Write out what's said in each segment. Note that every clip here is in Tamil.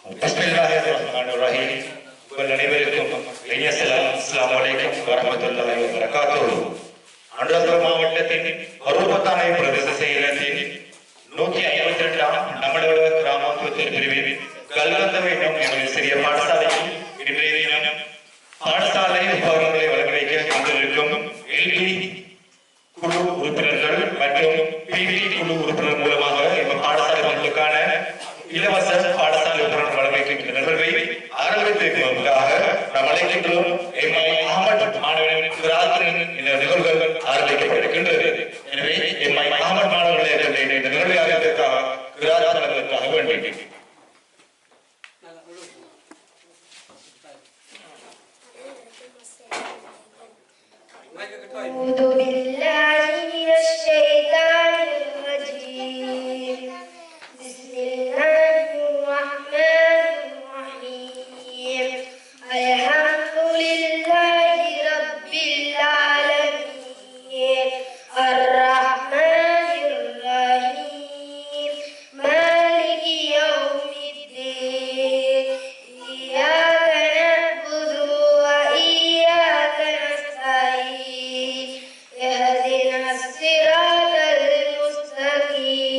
பிஸ்மில்லாஹிர்ரஹ்மானிர்ரஹீம். உங்கள் அனைவருக்கும் இனிய சலாம். அஸ்ஸலாமு அலைக்கும் வரஹ்மத்துல்லாஹி வபரகாத்துஹு. அனுராதபுரம் மாவட்டத்தின் பருவத்தானை பிரதேச செயலகத்தின் 152ஆம் நம்மளோட கிராமத்துவத்தின் பிரிவில் கல்கந்தவை எனும் சிறிய பாடசாலையில் இன்றைய தினம் பாடசாலை உபகரணங்களை வழங்கி வந்திருக்கும் எல்டி குழு உறுப்பினர்கள் மற்றும் பிடி குழு உறுப்பினர் மூலமாக இந்த பாடசாலை மக்களுக்கான இலவச பாடசாலை உபகரணங்கள் வழங்கியிருக்கின்ற நிகழ்வை ஆரம்பித்திருப்பதற்காக நாம் அழைக்கின்றோம். எம்ஐ அஹமட் மாணவனின் இந்த நிகழ்வுகள் ஆரம்பிக்கப்படுகின்றது. எனவே எம்ஐ அஹமட் மாணவர்களை இந்த நிகழ்வை ஆரம்பிப்பதற்காக கிராமத்திற்காக வேண்டி أعوذ بالله من الشيطان الرجيم. بسم الله الرحمن الرحيم. الحمد لله رب العالمين الرحمن الرحيم مالك يوم الدين إياك نعبد وإياك نستعين اهدنا الصراط المستقيم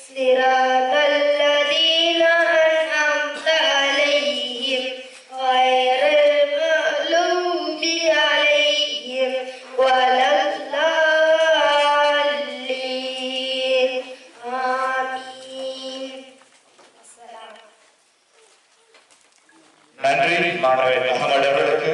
صراط الذين أنعمت عليهم غير المغضوب عليهم ولا الضالين آمين. நன்றி மாணவர் அஹமட் அவர்களுக்கு.